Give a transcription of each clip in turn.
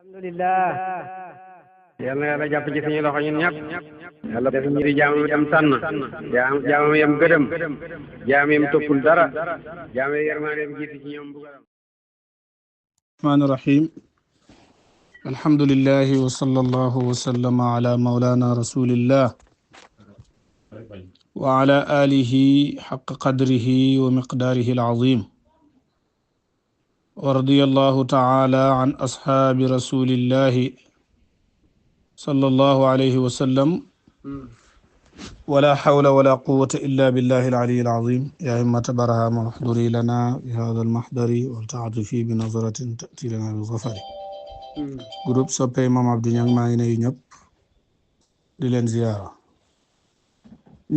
alhamdulillah yàlla na yàlla jàpp ci suñu loxo ñun ñëpp yàlla def ñu di jaamam yam tànn jaamam yam gëdëm jaam yam toppul dara jaam yam yërmaande yam jiitu ci ñoom bugaram الرحمن الرحيم الحمد لله وصلى الله وسلم على مولانا رسول الله وعلى آله حق قدره ومقداره العظيم ورضي الله تعالى عن أصحاب رسول الله صلى الله عليه وسلم ولا حول ولا قوة إلا بالله العلي العظيم يا همة برهام احضري لنا بهذا المحضر والتعاطفي بنظرة تأتي لنا بالظفر groupe soppe Mame Abdou Niang maa ngi nuyu ñëpp di leen ziyaara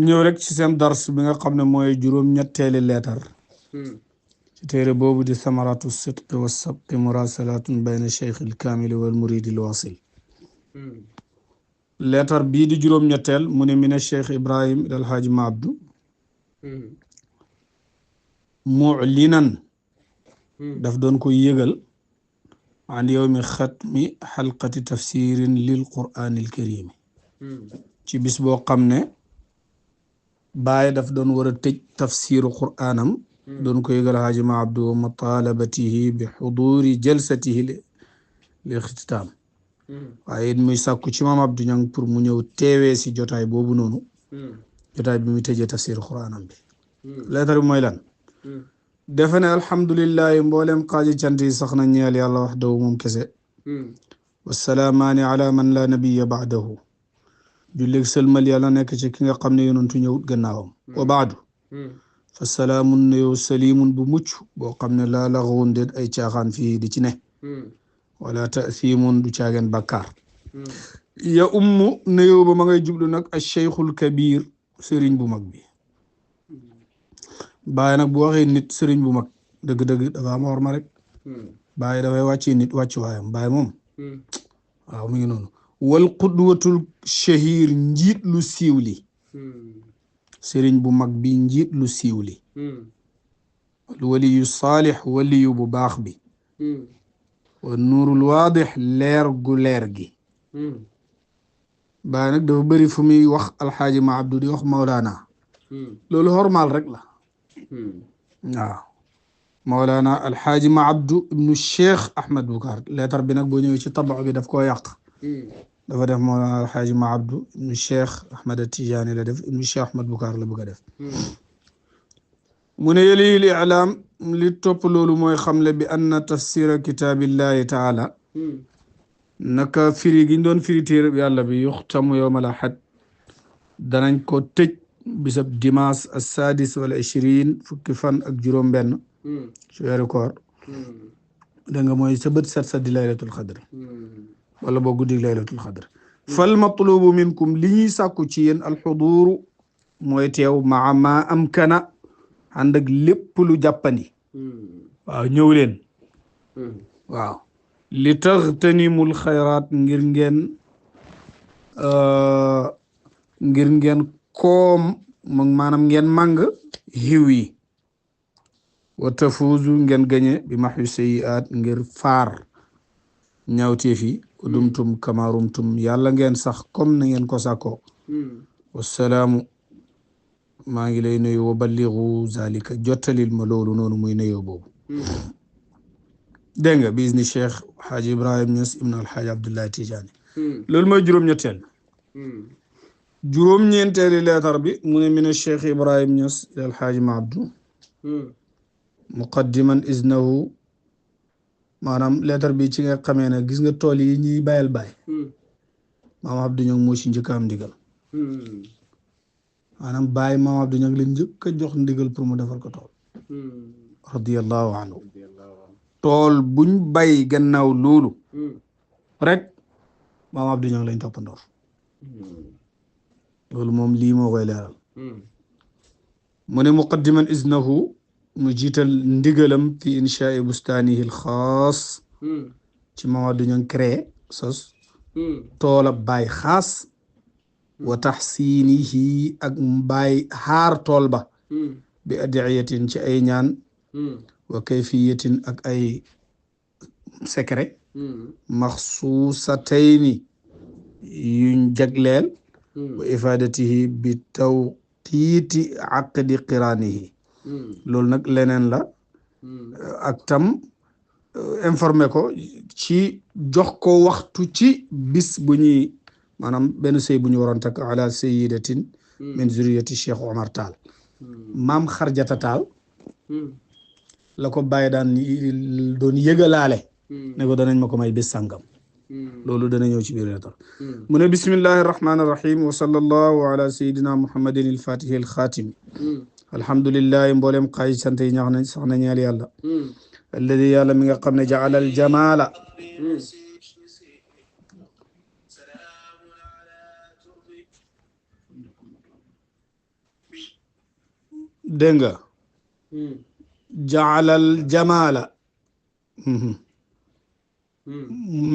ñëw rek ci seen dars bi nga xam ne mooy juróom-ñetteeli leetar ci téere boobu di samaratu sidqi wa sabqi murasalatun bayna cheikh il kamili wal muridi il wasil leetar bii di juróom-ñetteel mu ne mina cheikh Ibrahim il Hadji Mame Abdou mu'linan daf doon ko yëgal an yawmi xatmi xalqati tafsirin lil quraanil karim ci bis boo xam ne Baay daf doon war a tëj tafsiru quraanam doon ko yëgal Haaji Mame Abdou wa mutalabatihi bi xuduri jalsatihi li ixtitaam waaye it muy sàkku ci Mame Abdou Niang pour mu ñëw teewee si jotaay boobu noonu jotaay bi muy tëjee tafsiru quraanam bi leetar bi mooy lan defe ne alhamdulillahi mboolem xaaji cant yi sax na ñeel yàlla waxdahu moom kese wasalaamaani ala man la nabiya baadahu julleeg sëlmal yàlla nekk ci ki nga xam ne yonentu ñëwut gannaawam wa baadu fa salaamun ne yow salimun bu mucc boo xam ne laa laxawun déet ay caaxaan fii di ci ne wala taasimun du caageen bàkkaar ya ummu ne yow ba ma ngay jublu nag al cheikhul kabir sëriñ bu mag bi Baay nag bu waxee nit sëriñ bu mag dëgg-dëgg dafa am orma rek Baay dafay wàccee nit wàccu waayam Baay moom waaw mu ngi noonu wal qudwatul shahir njiit lu siiw li sëriñ bu mag bi njiit lu siiw li waliyu saalix waliyu bu baax bi wa nuurul waadix leer gu leer gi Baay nag dafa bëri fu muy wax alxaaji Mame Abdou di wax Mawlaana loolu xormaal rek la waaw Mawlana alxaaji Mame Abdou ibnu Cheikh Ahmed Boucar leetar bi nag boo ñëwee ci tabax bi daf koo yàq dafa def Mawlana alxaaji Mame Abdou ibnu Cheikh Ahmed Tijaani la def ibnu Cheikh Ahmed Boucar la bëgg a def mu ne yëli li ilaam li topp loolu mooy xamle bi anna tafsira kitaabillahi taala naka firi gi ñu doon firi téere yàlla bi yuxtamu yowmal ahad danañ ko tëj bisab dimanche as-sadis wala 20 fukki fan ak juróom benn ci weeru koor da nga mooy sa bët set sa di laylatul xadr wala boo guddi laylatul xadr fal matlubu minkum li ñuy sàkku ci yéen alxuduuru mooy teew maa ma amkana ànd ak lépp lu jàppandi waaw ñëw leen waaw li taxtanimul xayraat ngir ngeen koom moom maanaam ngeen màng xiw yi wa tafuuzu ngeen gañe bi maxyu sayiaat ngir faar ñaawteef yi wa dumtum kamarumtum yàlla ngeen sax comme na ngeen ko sàkkoo wasalaamu maa ngi lay nuyu wa balligu zalika jottalil ma loolu noonu muy nuyoo boobu dégg nga bi izni cheikh xaaji Ibrahim Niass ibnu alxaaji Abdullahi Tijaani loolu mooy juróom-ñetteel juróom-ñeenteeli leetar bi mu ne mina cheikh Ibrahim Niass il Hadji Mame Abdou muqaddiman iznahu maanaam leetar bi ci nga xamee ne gis nga tool yi ñuy bàyyal baay Mame Abdou Niang moo ci njëkk am ndigal maanaam baay Mame Abdou Niang la njëkk a jox ndigal pour mu defal ko tool radiyallahu anhu tool buñ bay gannaaw loolu rek Mame Abdou Niang lañ toppandoor loolu moom lii moo koy leeral mu ne muqaddiman iznahu mu jiital ndigalam fi inshaai bustaanihi alxaas ci Mame Abdou Niang créé sos toolab baay xaas wa taxsiinihi ak baay xaar tool ba bi adiyatin ci ay ñaan wa kayfiyatin ak ay secret maxsuusatayni yuñ jagleel wa ifadatihi bi tawqiiti aqdi qiraanihi loolu nag leneen la ak tam informé ko ci jox ko waxtu ci bis bu ñuy maanaam benn sëy bu ñu waroon takk ala sayyidatin min zuriyati Cheikh Omar Tall maam Xarjata Tall la ko bàyyi daan doon yëgalaale ne ko danañ ma ko may bis sàngam loolu dana ñëw ci biir leetar mu ne bismillahi irrahmani irrahim wa sallallahu ala sayidina muhammadin ilfatihi alxaatimi alhamdulillahi mbooleem xaay sant yi ñax nañ sax na ñeel yàlla alladi yàlla mi nga xam ne jaala al jamala dégg nga jaalal jamala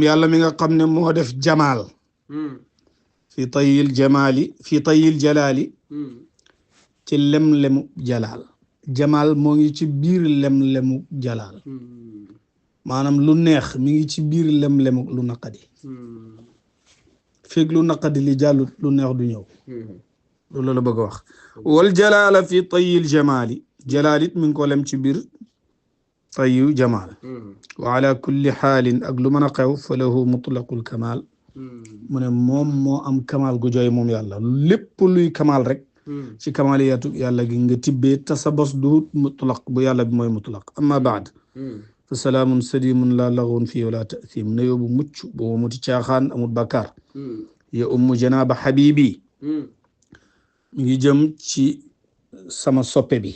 yàlla mi nga xam ne moo def jamaal fi tayil jamali fi tayil jalali ci lem-lemu jalaal jamaal moo ngi ci biir lem-lemu jalaal maanaam lu neex mi ngi ci biir lem-lemu lu naqadi feeg lu naqadi li jàllut lu neex du ñëw loolu la bëgg a wax wal jalaala fi tayil jamali jalaal it mi ngi ko lem ci biir tayu jamaal wa ala kulli xaalin ak lu mën a xew fa lahu mutlaqul kamal mu ne moom moo am kamal gu jooy moom yàlla lépp luy kamal rek ci kamaliyatu yàlla gi nga tibbee tasabos du mutlaq bu yàlla bi mooy mutlaq amma baad fa salaamun sadimun la lagun fii wala tathim na yóbbu mucc bu muti caaxaan amul bakkaar ya ummu janaaba habibi mi ngi jëm ci sama soppe bi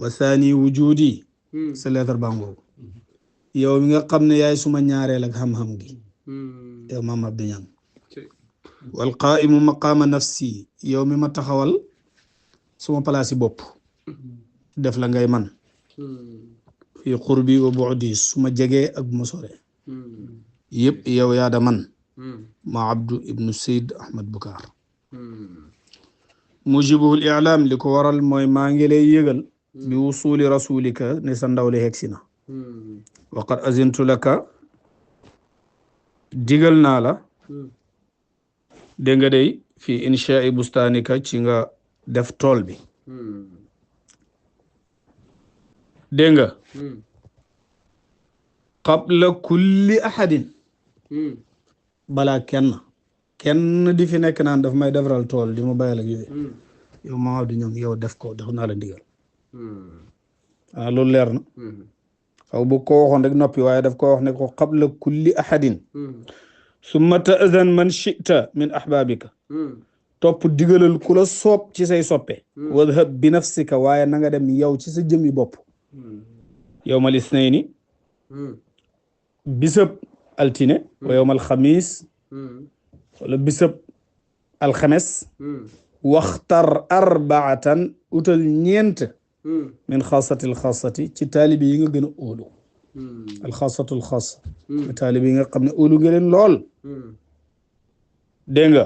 wa thani wujudi sa leetar bangoogu yow mi nga xam ne yaay suma ñaareel ak xam-xam gi yow maam Abdou Niang wal qaimu maqaama nafsi yow mi ma taxawal suma palaasi bopp def la ngay man fi qurbi wa bu'di suma jegee ak bu ma sore yëpp yow yaada man ma Abdou ibnu Seyd Ahmad Bukaar mujibuhul i'laam li ko waral mooy maa ngi lay yëgal bi wusuli rasulika ne sa ndaw li hegsi na wa qad azintu laka digal naa la dégg nga day fii insha'i bustanika ci nga def tool bi dégg nga qabla kulli ahadin balaa kenn di fi nekk naan daf may defaral tool di ma bayal ak yooyu yow maa du ñëw yow def ko def naa la ndigal loolu leer na xaw bu ko waxoon rek noppi waaye daf ko wax ne ko qabla kulli ahadin summa ta'zan man shi'ta min ahbabika topp digalal ku la soob ci say soppe wadhab bi nafsika waaye na nga dem yow ci sa jëmmi bopp yawmal isnayni bisab altine wa yawmal xamis wala bisab alxames waxtar arbaatan utal ñeent min xaasati alxaasati ci taalibi yi nga gën a óolu alxaasatu alxaasa taalibi yi nga xam ne óolu nga leen lool dégg nga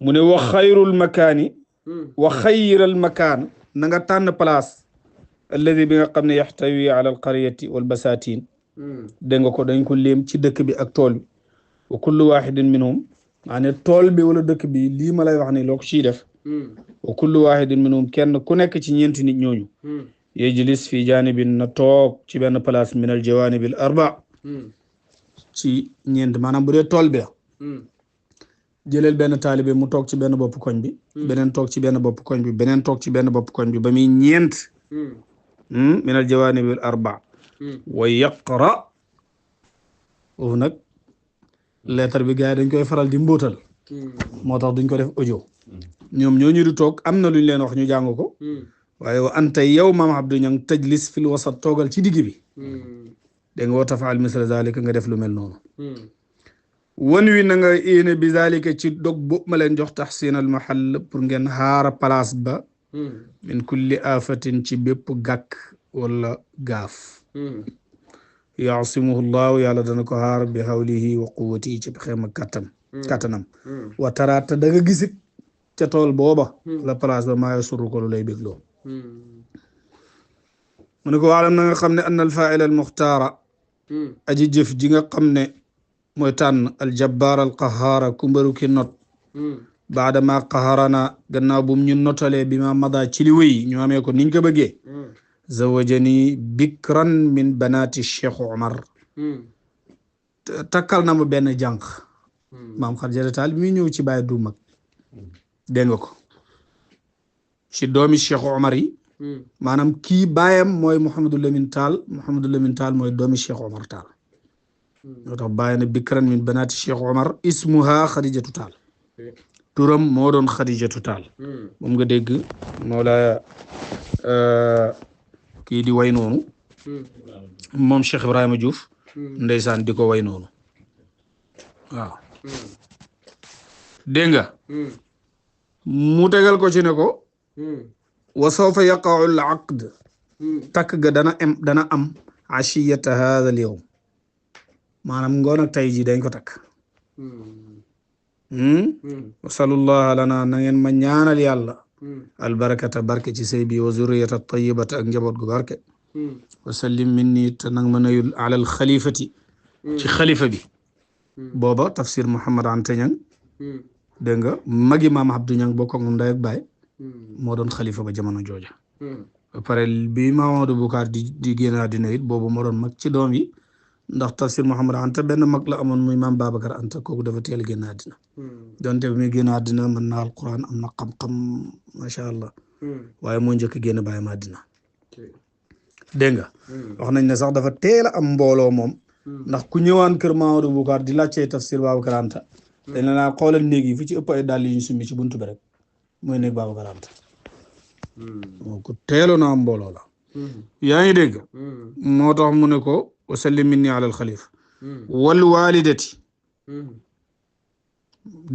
mu ne wa xayrul makaani wa xayral makaan na nga tànn place alladi bi nga xam ne yaxtawi ala alqaryati wal basatin dégg nga ko dañ ko léem ci dëkk bi ak tool bi wa kullu waxidin minhum maanaam tool bi wala dëkk bi lii ma lay wax ni loo ko ciy def wa kullu waxidin minhum kenn ku nekk ci ñeenti nit ñooñu yejlis fi janibin na toog ci benn place min al jawanibil arba ci ñeent maanaam bu dee tool bi la jëleel benn taalibe mu toog ci benn bopp koñ bi beneen toog ci benn bopp koñ bi beneen toog ci benn bopp koñ bi ba muy ñeent min al jawanibil arba wa yaqra foofu nag lettre bi gars yi dañ koy faral di mbóotal moo tax duñ ko def audio ñoom ñooñu di toog am na luñ leen wax ñu jàng ko waaye wa anta yow maam Abdou Niang tajlis fil wasat toogal ci digg bi dégg nga wa tafaal misla zalika nga def lu mel noonu wan wi na nga yéene bi zalika ci dog boobu ma leen jox taxsin al mahall pour ngeen xaara place ba min kulli afatin ci bépp gàkk wala gaaf yaasimuhu llahu yàlla dana ko xaar bi hawlihi wa quwwatihi ci xeem ak kattanam wa taraata da nga gisit ca tool booba la place ba maa yasuru ko lu lay bégloo mu ne ko waalam na nga xam ne anna al faa'ila al muxtaara aji jëf ji nga xam ne mooy tànn al jabbaar al qahaara kumbaru ki not baada ma qaharana gannaaw bu ñu notalee bi ma mada ci li wéy ñu amee ko niñ ko bëggee zawajani bikran min banaati Cheikh Omar takkal na ma benn jànq maam Xadijata Taal bi muy ñëw ci bàyyi du mag dégg nga ko ci doomi Cheikh Omar yi maanaam kii baayam mooy Mouhamadou Lamine Tall mooy doomi Cheikh Omar Tall moo tax bàyyi na bikran min banaati Cheikh Omar ismuha Xadijatu Taal turam moo doon Xadijatu Taal moom nga dégg Mawla kii di way noonu moom Cheikh Ibrahima Diouf ndeysaan di ko way noonu waaw dégg nga mu tegal ko ci ne ko wa sawfa yaqa'u al aqd takk ga dana am ashiyata hadha al yawm maanaam ngoon ak tey ji dañ ko takk wasalullah lana na ngeen ma ñaanal yàlla albarakata barke ci sëy bi wa zurriyata tayyibata ak njaboot gu barke wasallim minni te nag ma nayul ala al xalifati ci xalifa bi booba tafsir Mouhamad Anta Ñang dégg nga magi maam Abdou Ñang bokk ak moom ndey ak baay moo doon xalifa ba jamono jooja ba pare bi Mamadou Boucar di génn àddina it boobu moo doon mag ci doom yi ndax tafsir Mouhamad Anta benn mag la amoon muy maam Babacar Anta kooku dafa teel a génn àddina donte bi muy génn àddina mën na alquran am na xam-xam macha allah waaye moo njëkk génn bàyyi ma àddina dégg nga wax nañ ne sax dafa teel a am mbooloo moom ndax ku ñëwaan kër Mamadou Boucar di laajtee tafsir Babacar Anta dañ la naa xoolal néeg yi fu ci ëpp ay dàll yi ñu summi ci buntu bi rek mooy néeg Babacar Anta moo ku teeloon a am mbooloo la yaa ngi dégg moo tax mu ne ko wasallim minni ala al xalifa wal walidati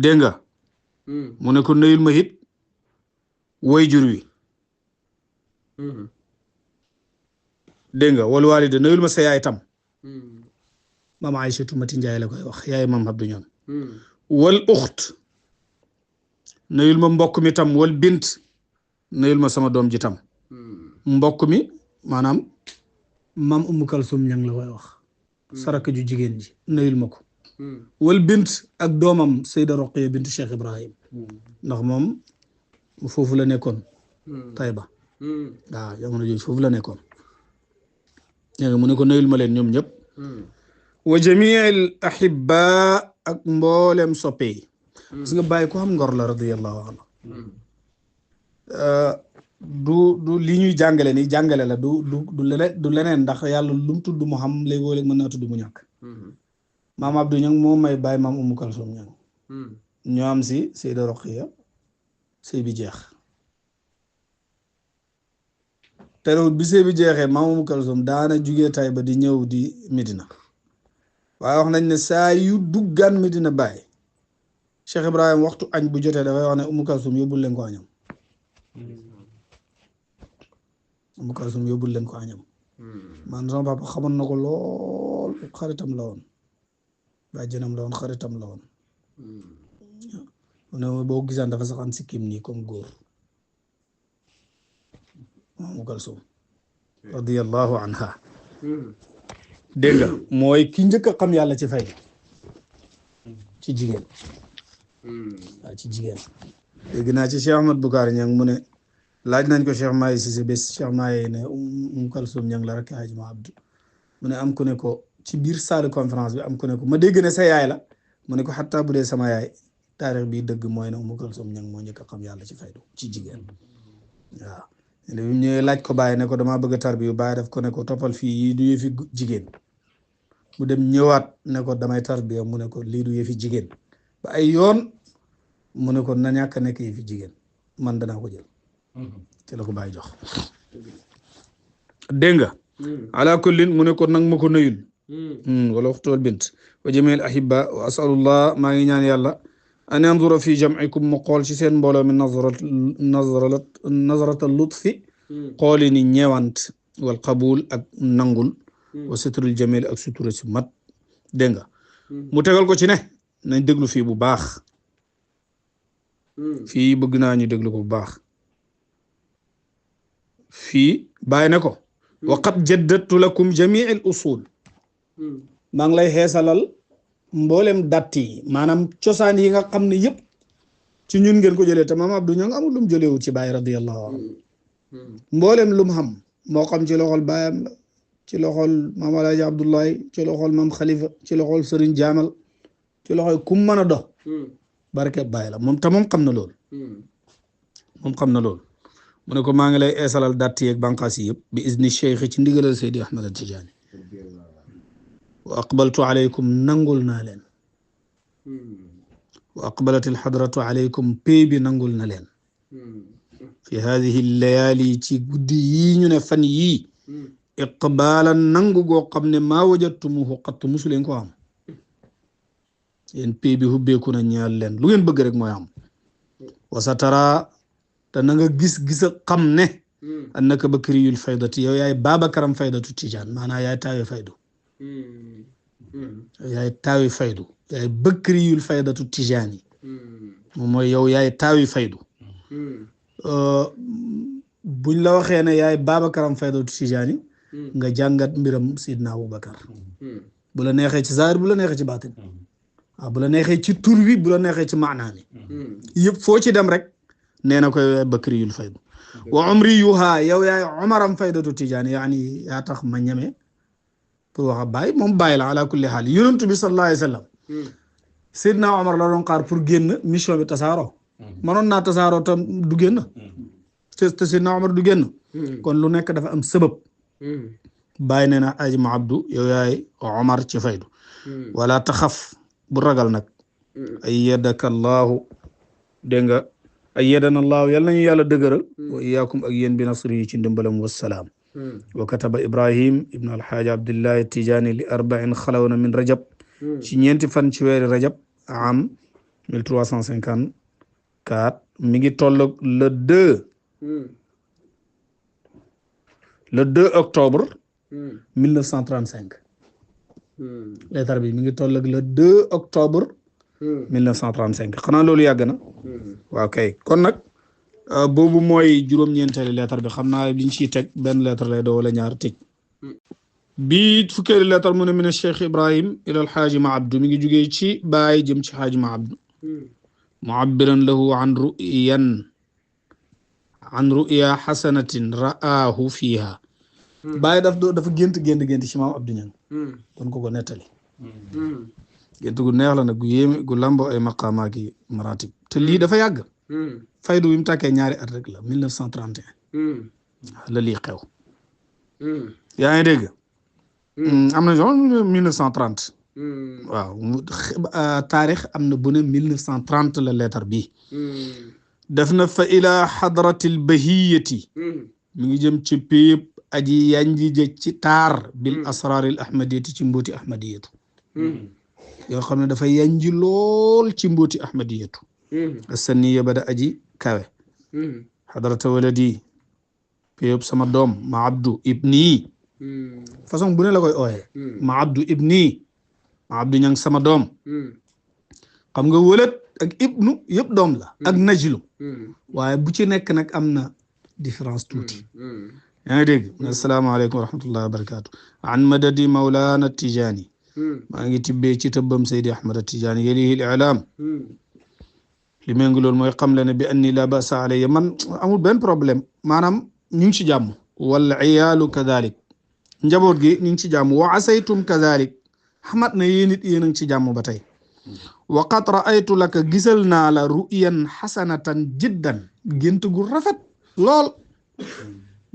dégg nga mu ne ko nuyul ma it way jur wi dégg nga wal walida nuyul ma sa yaay tam maam Aïchatu Mati Njaay la koy wax yaay maam Abdou Ñang wal uxt nuyul ma mbokk mi tam wal bint nuyul ma sama doom ji tam mbokk mi maanaam maam Umu Kalsum Ñang la koy wax saraka ju jigéen ji nuyul ma ko wal bint ak doomam Sayda Roqiya bint Cheikh Ibrahim ndax moom foofu la nekkoon Tayba waaw jamono jooju foofu la nekkoon léegi mu ne ko nuyul ma leen ñoom ñëpp wa jamiil ahibba ak mboolem soppe yi parce que bàyyi ko xam ngor la radiyallahu anhu du li ñuy jàngale ni jàngale la du leneen ndax yàlla lu mu tudd mu xam léegoo léeg mën naa tudd mu ñàkk maam Abdou Ñang moo may bàyyi maam Umu Kalsum Ñang ñoo am si Sayda Roqiya sëy bi jeex terewul bi sëy bi jeexee maam Umu Kalsum daana jugee Tayba di ñëw di Medina waaye wax nañ ne saa yu duggaan Medina Baye Cheikh Ibrahim waxtu añ bu jotee dafay wax ne Umu Kalsum yóbbul leen ko añam Umu Kalsum yóbbul leen ko añam man sama papa xamoon na ko lool xaritam la woon bàjjenam la woon xaritam la woon ne boo gisaan dafa sax am sikkim nii comme góor Umu Kalsum radiyallahu anha dégg nga mooy ki njëkk a xam yàlla ci fay ci jigéen waaw ci jigéen dégg naa ci Cheikh Ahmad Boucar Ñang mu ne laaj nañ ko Cheikh Maye Cissé bés Cheikh Maye ne Umu Kalsum Ñang la rek Haji Ma Abdou mu ne am ku ne ko ci biir salle conférence bi am ku ne ko ma dégg ne sa yaay la mu ne ko xataa bu dee sama yaay taarix bi dëgg mooy ne Umu Kalsum Ñang moo njëkk a xam yàlla ci faydu ci jigéen waaw bi mu ñëwee laaj ko Baye ne ko damaa bëgg a tarbiyu Baye daf ko ne ko toppal fii yii du yëfi jigéen mu dem ñëwaat ne ko damay tarbiya mu ne ko lii du yëfi jigéen ba ay yoon mu ne ko na ñàkk a nekk yëfi jigéen man danaa ko jël ci la ko Baye jox dégg nga ala kullin mu ne ko nag ma ko nuyul wala waxtuwal bint wa jamil ahibba wa asalullah maa ngi ñaan yàlla an yanzura fi jam'ikum mu xool ci seen mbooloo mi nazrata lutfi xooli ni ñeewant wal qabul ak nangul wa suturul jamil ak sutura si mat dégg nga mu tegal ko ci ne nañ déglu fii bu baax fii bëgg naa ñu déglu ko bu baax fii bàyyi ne ko wa qad jaddadtu lakum jamii al usul maa ngi lay xeesalal mboolem datt yi maanaam cosaan yi nga xam ne yëpp ci ñun ngeen ko jëlee te maam Abdou ñoo ngi amul lum jëlewu ci Baay radiyallahu anhu mboolem lum xam moo xam ci loxol baayam la ci loxol maam Alaaji Abdoulaye ci loxol maam Khalifa ci loxol Serigne Jaamal ci loxol kum mën a dox barke Baay la moom te moom xam na loolu moom xam na loolu mu ne ko maa ngi lay eesalal datt yeeg bànqaas yi yëpp bi izni cheikh ci ndigalal Seydi Ahmad Tijaani wa aqbaltu alaykum nangul naa leen wa aqbalat alxadratu alaykum pay bi nangul na leen fi hadihi llayaali ci guddi yii ñu ne fan yii iqbaalan nangu goo xam ne maa wajadtumuhu qatt musu leen ko am yéen pay bi hubbeeku na ñaal leen lu ngeen bëgg rek mooy am wa satara te na nga gis-gisa xam ne annaka bakriyul faydati yow yaay Babakaram faydatu Tijaan maanaam yaay taawe faydu yaay taawi faydu yaay bakriyul faydatu Tijaani moom mooy yow yaay taawi faydu buñ la waxee ne yaay Babakaram faydatu Tijaani nga jàngat mbiram Sidna Abubakar bu la neexee ci zaahir bu la neexee ci baatin waaw bu la neexee ci tur wi bu la neexee ci maanaa mi yëpp foo ci dem rek nee na ko yow yaay bakriyul faydu wa umriyuha yow yaay Umaram faydatu Tijaani yaani yaa tax ma ñeme pour wax a bàyyi moom bàyyi la ala kulli xaal yonent bi sallallahu alayhi wa sallam Seydina Omar la doon xaar pour génn mission bi tasaaroo mënoon naa tasaaroo tam du génn te Seydina Omar du génn kon lu nekk dafa am sabab bàyyi nee na aji ma abdu yow yaay Omar ci faydu wala taxaf bu ragal nag ayyadaka allahu dégg nga ayyadana allahu yal nañu yàlla dëgëral wa iyaakum ak yéen bi nasri yi ci ndimbalam wassalaam wa kataba Ibrahim ibn alxaaji Abdullahi Tijaani li 40 xalawna min rajab ci ñeenti fan ci weeri rajab am 1354 mi ngi tolloog le 2 octobre 1935 lettre bi mi ngi tolloog le 2 octobre 1935 xanaa loolu yàgg na waaw kay kon nag boobu mooy juróom-ñeenteeli lettre bi xam naa liñ ciy teg benn lettre lay doo wala ñaar tëj bii fukkeeli lettre mu ne min Cheikh Ibrahim ila alxaaji ma abdu mi ngi jugee ci baay jëm ci xaaji ma abdu muabbiran lahu an ru'ya xasanatin ra'aahu fiiha baay dafa gént ci maam Abdou Niang kon ko nettali gént gu neex la nag gu yéeme gu lamboo ay maqaama ki maratib te lii dafa yàgg faydu bi mu tàkkee ñaari at rek la 1931 la lii xew yaa ngi dégg am na jox 1930 waaw taarix am na bu ne 1930 la lettre bi def na fa ila xadratil bahiyati mi ngi jëm ci péep aji yanji jëj ci taar bil asraril ahmadiyati ci mbooti ahmadiyatu yoo xam ne dafa yanji lool ci mbooti ahmadiyatu asaniya bada aji kawe xadrata waladi péep sama doom ma abdu ibni façon bu ne la koy ooyee ma abdu ibni ma abdu ñang sama doom xam nga wëlët ak ibnu yëpp doom la ak najlu waaye bu ci nekk nag am na différence tuuti yaa ngi dégg asalaamaaleykum wa rahmatullahi wa barakatu an madadi mawlana Tijaani maa ngi tibbee ci tëbbam Seydi Ahmad Tijaani yalihi al-i'laam li méngi loolu mooy xam le ne bi anni la basa alayya man amul benn problème maanaam ñu ngi ci jàmm wal iyaalu kadalik njaboot gi ñu ngi ci jàmm wa asaytum kadalik xamat na yéen it yéen a ngi ci jàmm ba tey wa qad ra'aytu laka gisal naa la ru'yan xasanatan jiddan gént gu rafet lool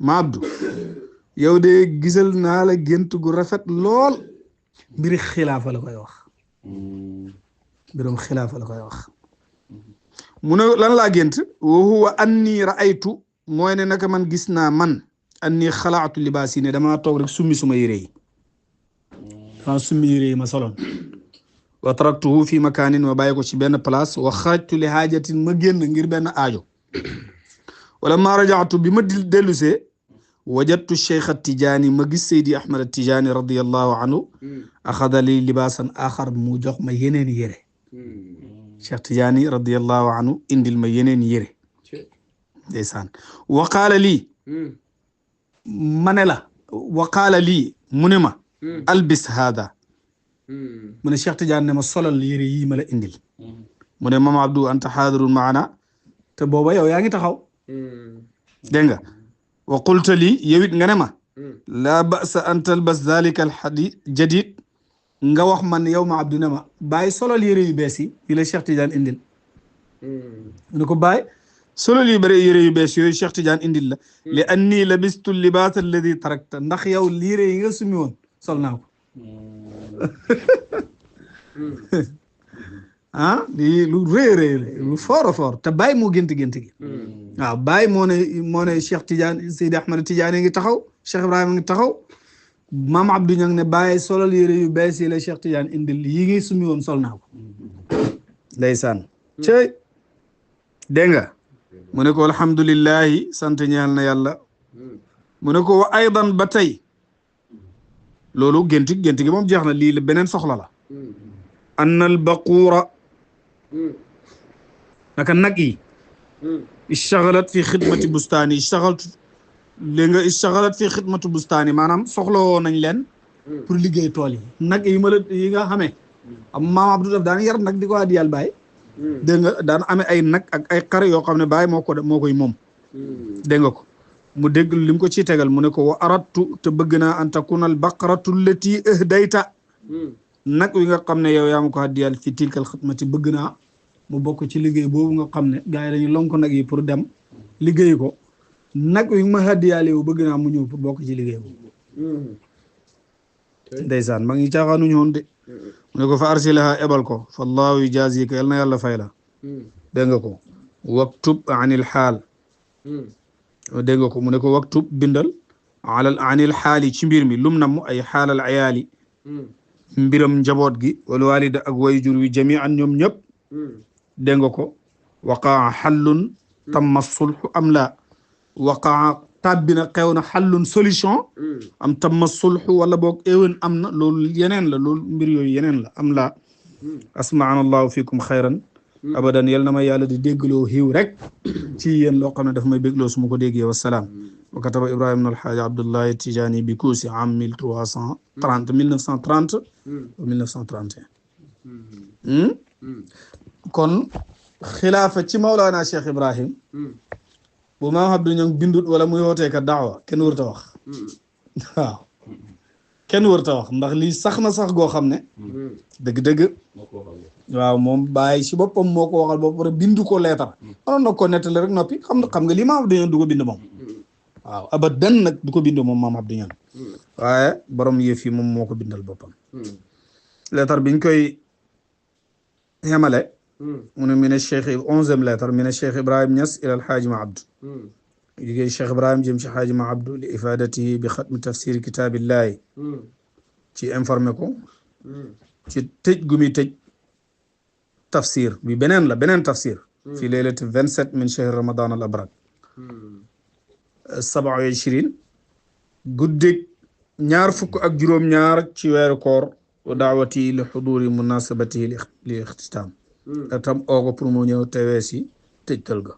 ma abdu yow de gisal naa la gént gu rafet lool mbiri xilaafa la koy wax mbirum xilaafa la koy wax mu ne lan laa gént wa huwa anni ra'aytu mooy ne naka man gis naa man anni xalaatu libaas yi ne damaa toog rek summi suma yére yi dama summi yére yi ma soloon wa taraktuhu fi makaanin wa bàyyi ko ci benn place wa xarajtu li haajatin ma génn ngir benn aajo wala ma rajaatu bi ma dellusee wajadtu cheikh Tijaani ma gis Seydi Ahmad Tijaani radiyallahu anhu axada li libaasan axar mu jox ma yeneen yére cheikh Tijaani radiyallahu anhu indil ma yeneen yére ndeysaan wa qaala lii ma ne la wa qaala lii mu ne ma albis hada mu ne Cheikh Tidiane ne ma solal yére yii ma la indil mu ne Mame Abdou anta xaadirun maana te booba yow yaa ngi taxaw dégg nga wa qulta lii yow it nga ne ma laa ba'sa an talbas dalika al hadith jadid nga wax man yow ma Abdou ne ma bàyyi solal yére yu bees yi la Cheikh Tidiane indil mu ne ko bàyyi solal yu bëri yére yu bees yooyu Cheikh Tidiane indil la li anni labistu libaas alladi tarakta ndax yow yére yi nga sumi woon sol naa ko ah lii lu rëy lu fort a fort te bàyyi moo gént gi waaw bàyyi moo ne Cheikh Tidiane Seydi Ahmad Tidiane ngi taxaw Cheikh Ibrahima ngi taxaw Mame Abdou Niang ne bàyyi solal yére yu bees yi la Cheikh Tidiane indil yi ngi sumi woon sol naa ko ndeysaan cey dégg nga mu ne ko alhamdulillahi sant ñeel na yàlla mu ne ko wa aydan ba tey loolu gént gi moom jeex na lii la beneen soxla la anna al baquura naka nag yi ishtaxalat fi xidmati bustaani ishtaxalat fi xidmati bustaani maanaam soxla woo nañ leen pour liggéey tool yi nag yi yi nga xamee am Maam Abdou daf daan yar nag di ko addiyal Baay dégg nga daan amee ay nag ak ay xar yoo xam ne Baay moo koy moom dégg nga ko mu dégg li mu ko ciy tegal mu ne ko wa aradtu te bëgg naa an takuna al baqaratu allati ihdayta nag wi nga xam ne yow yaa ma ko addiyal fi tilkal xidmati bëgg naa mu bokk ci liggéey boobu nga xam ne gars yi dañuy lonk nag yi pour dem liggéey ko nag wi ma addiyal yow bëgg naa mu ñëw pour bokk ci liggéey boobu ndeysaan ma ngi caaxaanuñu woon de mu ne ko fa arsilaha ebal ko fa allahu yujazika yal na yàlla fay la dégg nga ko waktub anil xaal dégg nga ko mu ne ko waktub bindal anil xaali ci mbir mi lum nam ay xaalal ayaali mbiram njaboot gi wal walida ak wayjur wi jamian ñoom ñëpp dégg nga ko waqaa xallun tamma sulxu am la waqaa tàbbina xew na xallun solution am tamma sulxu wala boog éwén am na loolu yeneen la loolu mbir yooyu yeneen la am la asmaana allahu fikum xayran abadan yal na ma yàlla di déggloo xiiw rek ci yéen loo xam ne daf may bégloo su ma ko déggee wasalaam wa kataba Ibrahima alxaaji Abdullahi Tijani bi Kuusi am 1930 ba 1931 kon xilaafa ci Mawlaana Cheikh Ibrahim bu Maam Abdou Niang bindut wala muy wootee ka daawa kenn wërta wax waaw kenn wërta wax ndax lii sax na sax goo xam ne dëgg-dëgg waaw moom Baay si boppam moo ko waxal ba pare bindu ko leetar manoon na ko nettali rek noppi xam nga lii Maam Abdou Niang du ko bind moom waaw abadan nag du ko bind moom Maam Abdou Niang waaye borom yëf yi moom moo ko bindal boppam leetar biñ koy xemale mu ne min Cheikh 11e lettre min Cheikh Ibrahim Niass ila alxaaji Ma Abdou jógee Cheikh Ibrahim jëm ci xaaji Ma Abdou li ifadatihi bi xatmi tafsiri kitaabillahi ci informé ko ci tëj gu muy tëj tafsir bi beneen tafsir fi leylati 27 min shahr ramadan al abrad 27 guddig 25 ci weeru koor wa daawati li xuduri munasabatihi li ixtitaam tam oogo pour mu ñëw tewee si tëjtal ga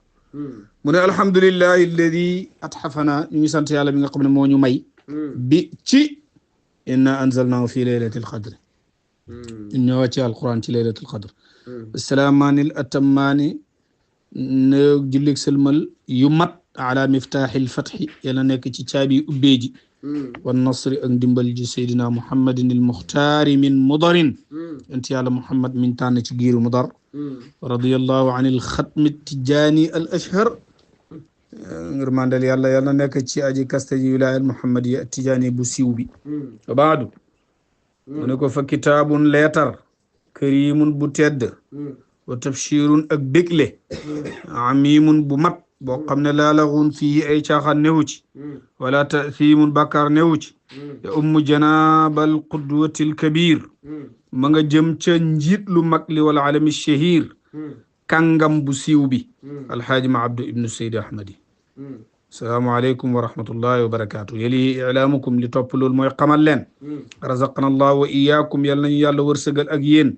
mu ne alhamdulillahi alladi atxafana ñu ngi sant yàlla bi nga xam ne moo ñu may bi ci inna anzalnaahu fi laylatil qadri ñun ñoo wàcce alquran ci laylatil qadr salaamaanil atammaani ne jullig sëlmal yu mat ala miftaaxil fatxi yàlla nekk ci caabi ubbeeji wan nasri ak ndimbal ji seydina muhammadin il muxtaari min mudarin ent yàlla muhammad min tànn ci giiru mudar radiyallahu an il xatmi tijaani al ashhar ngir mandal yàlla yàlla nekk ci aji kaste ji wilaayal muhammad yi tijaani bu siiw bi wa baadu mu ne ko fa kitaabun leetar karimun bu tedd wa tabshirun ak bégle amimun bu mat boo xam ne laa laxun fii ay caaxaan newu ci wala taathimun bàkkaar newu ci ya ummu janaabal qudwatil kabir ma nga jëm ca njiit lu mag li wala alami shahir kàngam bu siiw bi alxaaji ma abdu ibnu seydi ahmadi asalaamaaleykum wa rahmatullahi wa barakaatu yeli ilaamukum li topp loolu mooy xamal leen razaqana allah wa iyaakum yal nañu yàlla wërsëgal ak yéen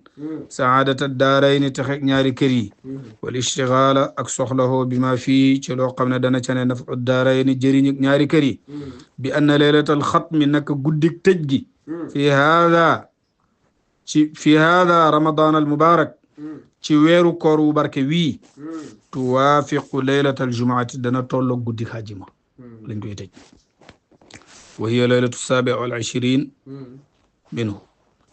saadata daarayni texeg ñaari kër yi wal ishtigaala ak soxlahoo bi ma fii ci loo xam ne dana ca ne nafu daarayni jëriñ ñaari kër yi bi anna laylatal xatmi naka guddik tëj gi fi haada ramadan al mubarak ci weeru koor wu barke wii tuwaafiqu laylatal jumaati dana tolloog guddi xaajima lañ koy tëj wa hiya laylatu saabi wal ishrin minhu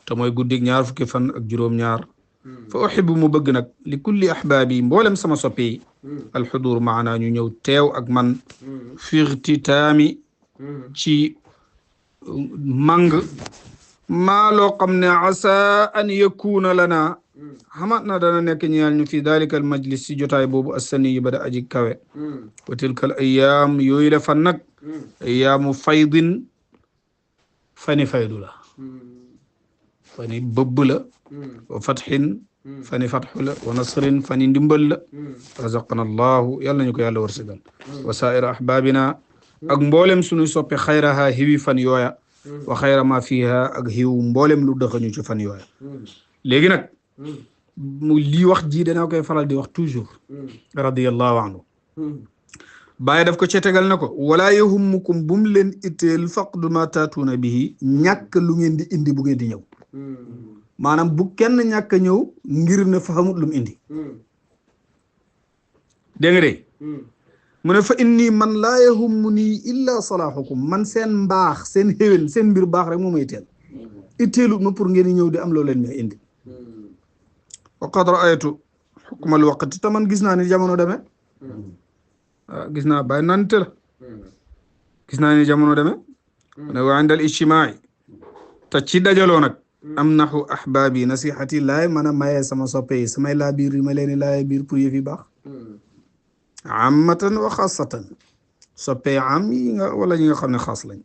te mooy guddig ñaar fukki fan ak juróom-ñaar fa uhibbu mu bëgg nag li kulli ahbaabi mboolem sama soppe yi alxudur maanaa ñu ñëw teew ak man fi ixtitaami ci màng maa loo xam ne asa an yakuna lana xamat na dana nekk ñeel ñu fi dalika al majlis si jotaay boobu assani yi ba da aji kawe wa tilka al ayaam yooyu la fan nag ayaamu faydin fani faydu la fani bëbb la wa fatxin fani fatxu la wa nasrin fani ndimbal la razaqana allahu yàlla nañu ko yàlla wërsëgal wa saa'ira ahbaabina ak mboolem suñuy soppe xayraha hiwi fan yooya wa xayra ma fiha ak hiw mboolem lu dëxañu ci fan yooya léegi nag lii wax ji danaa koy faral di wax toujours radiyallahu anhu bàyyi daf ko ca tegal na ko wala yahummukum bu mu leen itteel faqdu ma taatuuna bihi ñàkk lu ngeen di indi bu ngeen di ñëw maanaam bu kenn ñàkk a ñëw ngir ne fa xamut lu mu indi dégg nga de mu ne fa inni man laa yahummu nii illa salaahukum man seen mbaax seen xéwén seen mbir baax rek moo may itteel itteelut ma pour ngeen di ñëw di am loo leen may indi wa qad raaytu xukmal waqti te man gis naa ni jamono demee gis naa bàyyi nante la gis naa ni jamono demee ne wa inda al ijtimaai te ci dajaloo nag am naxu ahbaabi nasihati laay mën a mayee sama soppe yi samay laa biir yi ma leen laay biir pour yëf yi baax ammatan wa xaasatan soppe am yi nga wala ñi nga xam ne xaas lañ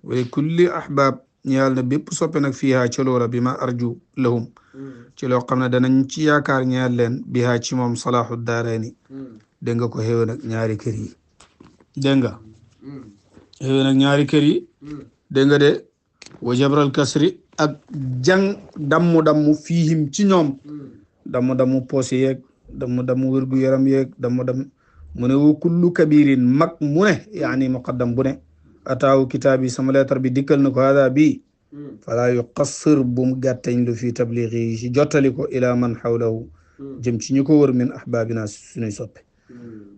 wa li kulli ahbaab ñaal na bépp soppe nag fiihaa ci loola bi ma arju lahum ci loo xam ne danañ ci yaakaar ñaal leen bihaa ci moom salaahu daarayni dégg nga ko xéwé nag ñaari kër yi dégg nga xéwé nag ñaari kër yi dégg nga de wa jabral kasri ak jang dammu fiihim ci ñoom dammu poos yeeg dammu wérgu yaram yeeg dammu mu ne wa kullu kabirin mag mu ne yaani muqaddam bu ne ataawu kitaab yi sama leetar bi dikkal na ko hada bi falaa yuqassir bu mu gàttañ lu fi tabliigi yi ci jottali ko ila man xawlahu jëm ci ñu ko wër min ahbaabina suñuy soppe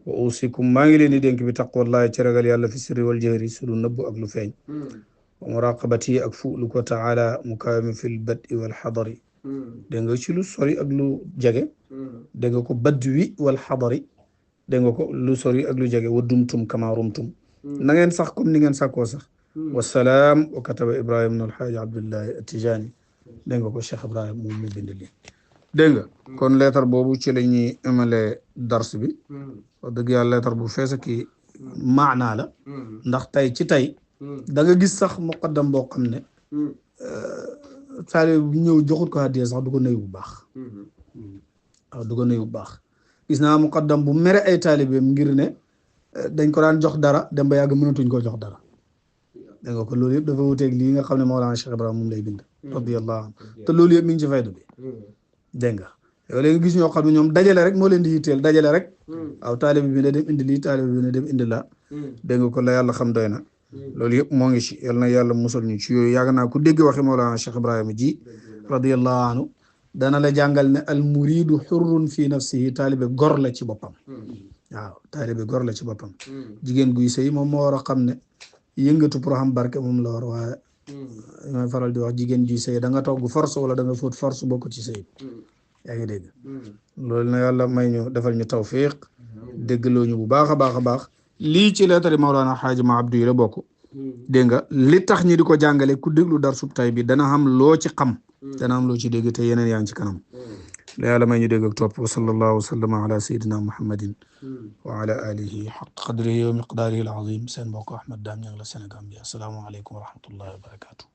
wa usikum maa ngi leen di dénk bi taqwallahi ci ragal yàlla fi sirri wal jahri su lu nëbb ak lu feeñ wa muraqabati ak fu lu ko taala mukaawami fi l badi wal xadari dégg nga ci lu sori ak lu jege dégg nga ko badwi wal xadari dégg nga ko lu sori ak lu jege wa dumtum kama rumtum na ngeen sax comme ni ngeen sakkoo sax wasalaam wa kataba ibrahim ibn alxaaji abdullahi atijani dégg nga ko cheikh ibrahim moom mu bind lii dégg nga kon leetar boobu ci la ñuy amalee dars bi wax dëgg yàlla leetar bu fees ki maanaa la ndax tey ci tey da nga gis sax muqaddam boo xam ne taalibe bu ñëw joxut ko hadiya sax du ko nuyu bu baax waaw du ko nuyu bu baax gis naa muqaddam bu mere ay taalibeem ngir ne dañ ko daan jox dara dem ba yàgg mënatuñ koo jox dara dégg nga ko loolu yëpp dafa wuteeg lii nga xam ne Mawlana Cheikh Ibrahima moom lay bind radiyallahu anhu te loolu yëpp mi ngi ci faydu bi dégg nga yow léegi gis ñoo xam ne ñoom dajale rek moo leen di yitteel dajale rek waaw taalibe bi ne dem indi lii taalibe bi ne dem indi laa dégg nga ko la yàlla xam doy na loolu yëpp moo ngi ci yal na yàlla musal ñu ci yooyu yàgg naa ku dégg waxi Mawlana Cheikh Ibrahima ji radiyallahu anhu dana la jàngal ne al muridu xurrun fi nafsihi taalibe gor la ci boppam waaw taalibe gor la ci boppam jigéen guy sëy moom moo war a xam ne yëngatu pour xam barke moom la war waaye may faral di wax jigéen juy sëy da nga togg force wala da nga fóot force bokk ci sëy yaa ngi dégg loolu na yàlla may ñu defal ñu tawfiq déggloo ñu bu baax a baax a baax lii ci leetari Mawlana Xaaji Ma Abdu yi la bokk dégg nga li tax ñi di ko jàngale ku déglu dar sub tay bi dana xam loo ci xam dana am loo ci dégg te yeneen yaa ngi ci kanam la yàlla may ñu dégg ak topp wa sallallahu wa sallama ala sayyidina muhammadin wa ala alihi xaq qadrihi wa miqdaarihi al azim seen mbokk Ahmad Dame ña ngi la Sénégal bi assalaamu aleykum wa rahmatullahi wa barakatuh